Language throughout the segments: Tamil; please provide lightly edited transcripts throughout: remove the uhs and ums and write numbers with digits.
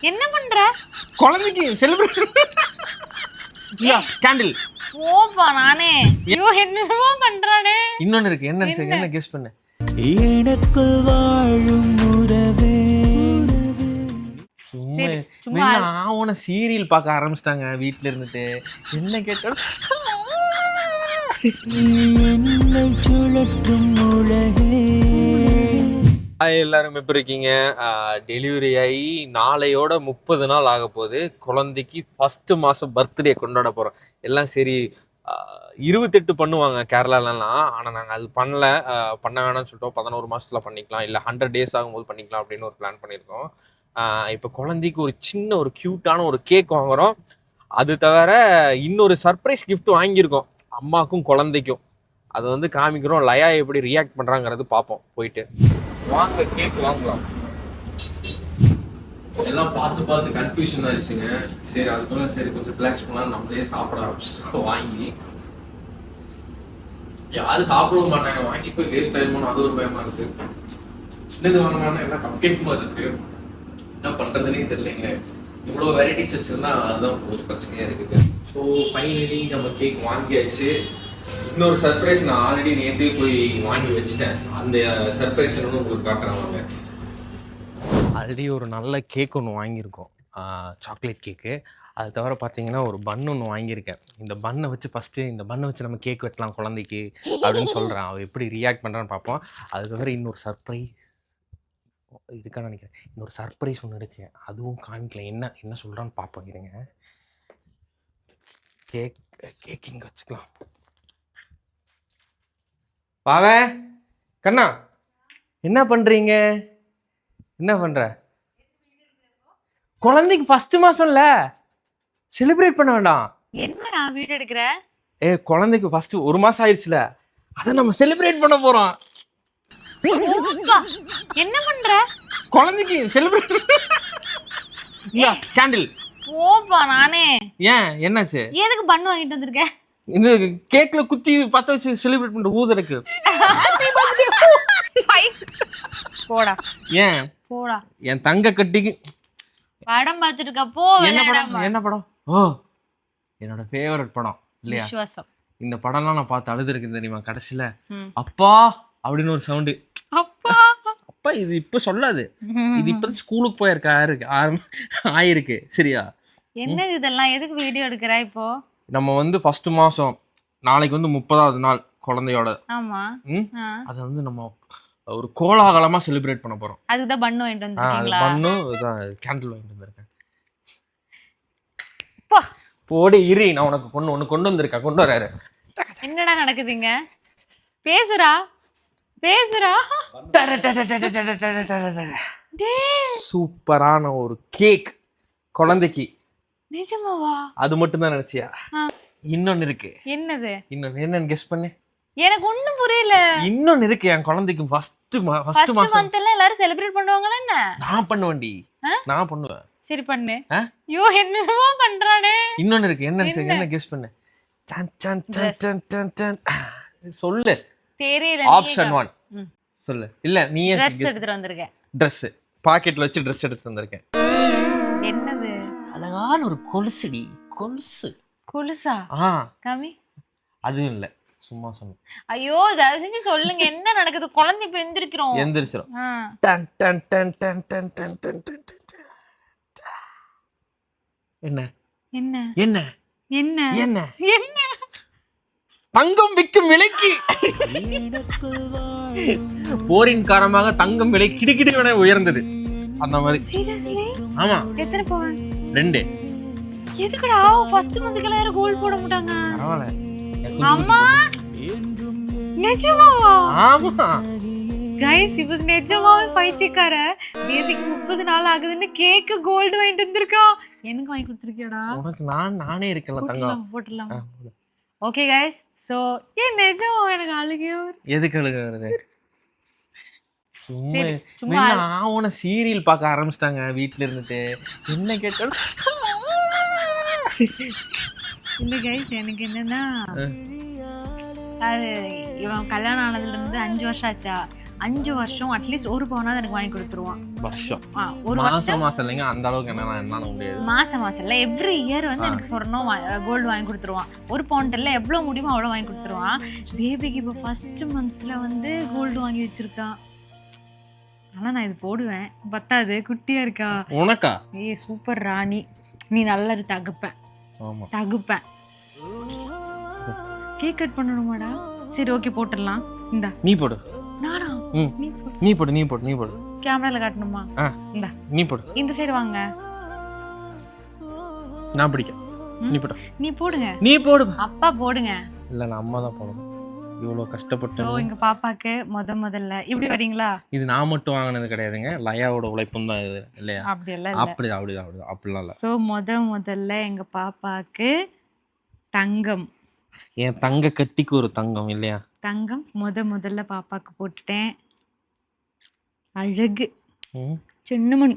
என்ன பண்ற? குழந்தைக்கு செலிப்ரேட் கேண்டில். ஓப்பா நானே. ஐயோ என்னமோ பண்றானே. இன்னொன்னு இருக்கு. என்ன கெஸ் பண்ணு. எனக்குள் வாழும் உறவே. சும்மா ஆவன சீரியல் பார்க்க ஆரம்பிச்சிட்டாங்க வீட்டுல இருந்துட்டு. என்ன கேட்டாலும் என்னை சுழற்றும் உலகே. எல்லாரும் எப்படி இருக்கீங்க? டெலிவரி ஆகி நாளையோட 30 நாள் ஆக போகுது. குழந்தைக்கு ஃபர்ஸ்ட் மாதம் பர்த்டே கொண்டாட போகிறோம். எல்லாம் சரி 28 பண்ணுவாங்க கேரளாலலாம். ஆனால் நாங்கள் அது பண்ண வேணாம்னு சொல்லிட்டோம். 11 மாதத்தில் பண்ணிக்கலாம், இல்லை 100 டேஸ் ஆகும்போது பண்ணிக்கலாம் அப்படின்னு ஒரு பிளான் பண்ணியிருக்கோம். இப்போ குழந்தைக்கு ஒரு சின்ன ஒரு க்யூட்டான ஒரு கேக் வாங்குகிறோம். அது தவிர இன்னொரு சர்ப்ரைஸ் கிஃப்ட் வாங்கியிருக்கோம் அம்மாக்கும் குழந்தைக்கும். அதை வந்து காமிக்கிறோம். லயா எப்படி ரியாக்ட் பண்ணுறாங்கிறது பார்ப்போம். போயிட்டு வாங்க கேக் வாங்கலாம். எல்லாம் பார்த்து கன்ஃபியூஷன் ஆயிடுச்சுங்க. சரி அதுக்குள்ள சரி கொஞ்சம் ரிலாக்ஸ் பண்ணலாம், நம்மளே சாப்பிட ஆரம்பிச்சிட்டோம். வாங்கி யாரும் சாப்பிடவும் மாட்டாங்க, வாங்கி போய் வேஸ்ட் ஆயிருமோன்னு அது ஒரு பயமா இருக்கு. சின்னது வாங்கினா எல்லாம் கப் கேக் மாதிரி இருக்கு. என்ன பண்றதுன்னே தெரியலங்க. இவ்வளோ வெரைட்டிஸ் வச்சிருந்தா அதுதான் ஒரு பிரச்சனையா இருக்குது. ஸோ ஃபைனலி நம்ம கேக் வாங்கியாச்சு. இன்னொரு சர்ப்ரைஸ் நான் ஆல்ரெடி நேற்றே போய் வாங்கி வச்சுட்டேன். அந்த சர்ப்ரைஸ் என்னன்னு உங்களுக்கு காட்டுறேன் வாங்க. ஆல்ரெடி ஒரு நல்ல கேக் ஒன்று வாங்கியிருக்கோம், சாக்லேட் கேக்கு. அது தவிர பார்த்தீங்கன்னா ஒரு பன் ஒன்று வாங்கியிருக்கேன். இந்த பண்ணை வச்சு ஃபஸ்ட்டு இந்த பண்ணை வச்சு நம்ம கேக் வெட்டலாம் குழந்தைக்கு அப்படின்னு சொல்கிறேன். அவள் எப்படி ரியாக்ட் பண்ணுறான்னு பார்ப்போம். அது தவிர இன்னொரு சர்ப்ரைஸ் இருக்கான்னு நினைக்கிறேன். இன்னொரு சர்ப்ரைஸ் ஒன்று இருக்குது, அதுவும் காமிக்கல. என்ன சொல்கிறான்னு பார்ப்போம். இருங்க, கேக் இங்கே வச்சுக்கலாம். வாவே கண்ணா, என்ன பண்றீங்க? என்ன பண்ற? குழந்தைக்கு ஃபர்ஸ்ட் மாசம்ல செலிப்ரேட் பண்ண வேண்டாம். என்னடா வீடியோ எடுக்கிற? குழந்தைக்கு ஃபர்ஸ்ட் 1 மாசம் ஆயிடுச்சுல, அதை நம்ம செலிப்ரேட் பண்ண போறோம். என்ன பண்ற? குழந்தைக்கு செலிப்ரேட் கேண்டில். ஓப்பா நானே. ஏன் என்னாச்சு? எதுக்கு பண்ணு வாங்கிட்டு வந்திருக்க? இந்த கேக்ல குத்தி பத்த வச்சு செலிப்ரேட் பண்ற ஊதருக்கு. போடா. ஏன் போடா. என் தங்க கட்டிக்கு படம் பார்த்துட்டு இருக்க. போ. என்ன படம்? ஓ, என்னோட ஃபேவரட் படம் இல்லையா? விசுவாசம். இந்த படம்லாம் நான் பார்த்து அழுதுருக்கேன் தெரியுமா? கடைசியில அப்பா அப்படின்னு ஒரு சவுண்டு. அப்பா அப்பா இது இப்ப சொல்லாது, இது இப்பதான் ஸ்கூலுக்கு போயிருக்க ஆயிருக்கு. சரியா? என்ன இதெல்லாம் எதுக்கு வீடியோ எடுக்கிற இப்போ? நம்ம வந்து ஃபர்ஸ்ட் மாசம் நாளைக்கு வந்து 30வது நாள் குழந்தையோட. ஆமா. அதை வந்து நம்ம ஒரு கோலாகலமா செலிப்ரேட் பண்ண போறோம். அதுதான் பண்ணு வாங்கிட்டு வந்திருக்கீங்களா? பண்ணு கேண்டில் வாங்கிட்டு வந்திருக்கேன். போடி இரு, நான் உனக்கு ஒன்று கொண்டு வந்திருக்கேன். கொண்டு வராரு. என்னடா நடக்குதுங்க? பேசுறா. சூப்பரான ஒரு கேக் குழந்தைக்கு. நிஜமாவா? அது மட்டும் தான் நினைச்சியா? இன்னொன்னு இருக்கு. என்னது? என்னன்னு கெஸ் பண்ணு. எனக்கு ஒண்ணும் புரியல. இன்னொன்னு இருக்கு என் குழந்தைக்கு. ஃபர்ஸ்ட் மாசம் எல்லாரும் செலிப்ரேட் பண்ணுவாங்களா என்ன? நான் பண்ணுவேன்டி, நான் பண்ணுவேன். சரி பண்ணு. ஐயோ என்னமோ பண்றானே. இன்னொன்னு இருக்கு. என்ன கெஸ் பண்ணு. சொல்லு. தெரியல. ஆப்ஷன் 1 சொல்லு. இல்ல நீயே Dress எடுத்துட்டு வந்திருக்க. Dress பாக்கெட்ல வச்சு Dress எடுத்துட்டு வந்திருக்கேன். என்னது? அழகான ஒரு கொலுசுடி. கொலுசா? காமி. அதுவும் இல்ல, சும்மா சொன்னேன். ஐயோ தயவு செஞ்சு சொல்லுங்க, என்ன நடக்குது? குழந்தை இப்ப எந்திரிக்கிறோம். டன் டன் டன் டன் டன் டன் டன் டன். என்ன தங்கம் விற்கும் விலைக்கு போரின் காரணமாக தங்கம் விலை கிடுகிடு உயர்ந்தது. அந்த மாதிரி. சீரியஸ்லி? ஆமா. எத்தனை பவுன்? 2. எதுக்குடா ஃபர்ஸ்ட் மந்த்க்குலாம் யாரும் கோல்ட் போட மாட்டாங்க? பரவாயில்ல. அம்மா நிஜமாவா? ஆமா கைஸ், இது நிஜமாவே பைத்தியக்கார. பேபிக்கு 30 நாள் ஆகுதுன்னு கேக் கோல்ட் வாங்கிட்டு வந்திருக்கா. எனக்கு வாங்கி கொடுத்துருக்கியாடா? உனக்கு நானே இருக்கல தங்கம். போட்டுடலாம். ஓகே கைஸ், சோ நிஜமா எனக்கு அழுகையோ. எதுக்கு அழுக வருது? சும்மா ஆவன சீரியல் பார்க்க ஆரம்பிச்சிட்டாங்க வீட்டுல இருந்துட்டு. என்ன கேட்டாலும் இல்ல கைஸ், எனக்கு என்னன்னா அது இவன் கல்யாணம் ஆனதுல இருந்து 5 வருஷம் ஆச்சா. 5 வருஷம் அட்லீஸ்ட் ஒரு பவுனாவது எனக்கு வாங்கி கொடுத்துருவான். வருஷம் ஒரு வருஷம் மாசம் இல்லைங்க, அந்த அளவுக்கு என்னால முடியாது. மாசம் இல்ல, எவ்ரி இயர் வந்து எனக்கு சொர்ணம் கோல்டு வாங்கி கொடுத்துருவான். ஒரு பவுண்டல்ல எவ்வளவு முடியுமோ அவ்வளோ வாங்கி கொடுத்துருவான். பேபிக்கு இப்போ ஃபர்ஸ்ட் மந்த்ல வந்து கோல்டு வாங்கி வச்சிருக்கான். ஆனா நான் இது போடுவேன், பத்தாது, குட்டியா இருக்கா. உனக்கா? சூப்பர் ராணி, நீ நல்லா தகுப்பேன். ஆமா தகுப்பேன். Cake cut பண்ணணுமாடா? சரி ஓகே போட்டுடலாம். இந்தா நீ போடு. நானா? நீ போடு. கேமரால காட்டணுமா? இந்தா நீ போடு. இந்த சைடு வாங்க. நான் பிடிக்கும். நீ போடு. நீ போடுங்க. நீ போடு. அப்பா போடுங்க. இல்ல நான் அம்மா தான் போடணும். இவ்வளவு கஷ்டப்பட்டு. சோ எங்க பாப்பாக்கு முதல்ல இப்படி வரீங்களா? இது நான் மட்டும் வாங்கினது கிடையாதுங்க, லயாவோட உழைப்பும் தான் இது இல்லையா? அப்படி எல்லாம் இல்ல. அப்படிலாம் இல்ல. சோ முதல்ல எங்க பாப்பாக்கு தங்கம், என் தங்க கட்டிக்கு ஒரு தங்கம் இல்லையா? தங்கம் முதல்ல பாப்பாக்கு போட்டுட்டேன். அழகு சின்னமணி.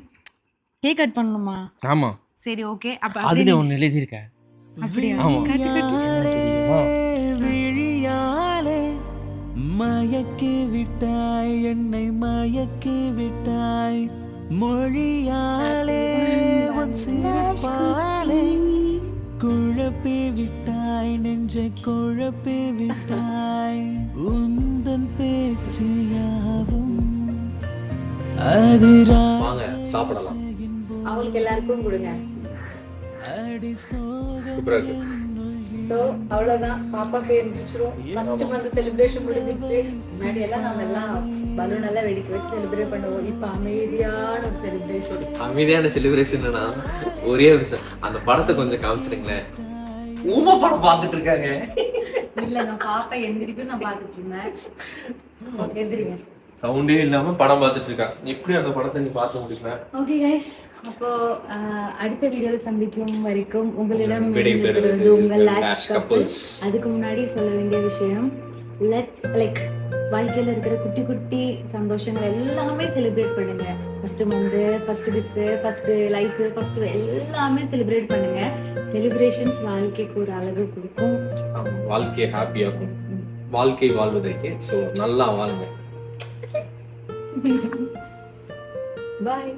கேக் கட் பண்ணணுமா? ஆமா சரி ஓகே. அப்ப அதுல ஒன்னு எழுதி இருக்க. அப்படியே ஆமா. விழியாலே மயக்கி விட்டாய், என்னை மயக்கி விட்டாய், மொழியாலே உன் சிரிப்பாலே குழப்பி விட்டாய், நெஞ்சை குழப்பி விட்டாய், உந்தன் பேச்சு யாவும் சாப்பிடலாம். அவங்களுக்கு எல்லாருக்கும் கொடுங்க. ஸோ அவ்வளோதான், பாப்பா பேர் முடிச்சிரும். ஃபர்ஸ்ட் மந்த் செலிப்ரேஷன் முடிஞ்சிருச்சு. முன்னாடி எல்லாம் நம்ம எல்லாம் பலூன் எல்லாம் வெடிக்க வச்சு செலிப்ரேட் பண்ணுவோம். இப்போ அமைதியான செலிப்ரேஷன். ஒரே விஷயம், அந்த படத்தை கொஞ்சம் காமிச்சிருங்களேன். ஊமா படம் பார்த்துட்டு இருக்காங்க. இல்ல நான் பாப்பா எந்திரிக்கும், நான் பார்த்துட்டு இருந்தேன். எந்திரிங்க. சவுண்டே இல்லாம படம் பார்த்துட்டு இருக்கா. எப்படி அந்த படத்தை நீ பார்த்து முடிக்கல? ஓகே கைஸ், அப்போ அடுத்த வீடியோல சந்திக்கும் வரைக்கும் உங்களிடம் உங்கள் லாஸ்ட் கப்பிள்ஸ். அதுக்கு முன்னாடி சொல்ல வேண்டிய விஷயம், லைக் வாழ்க்கையில இருக்கிற குட்டி குட்டி சந்தோஷங்கள் எல்லாமே செலிப்ரேட் பண்ணுங்க. First month, first kiss, first life, first எல்லாமே செலிப்ரேட் பண்ணுங்க. செலிப்ரேஷன்ஸ் வாழ்க்கைக்கு ஒரு அழகு கொடுக்கும், வாழ்க்கையை ஹாப்பியாகும். வாழ்க்கை வாழ்வதற்கு ஸோ நல்லா வாழுங்க. பாய்.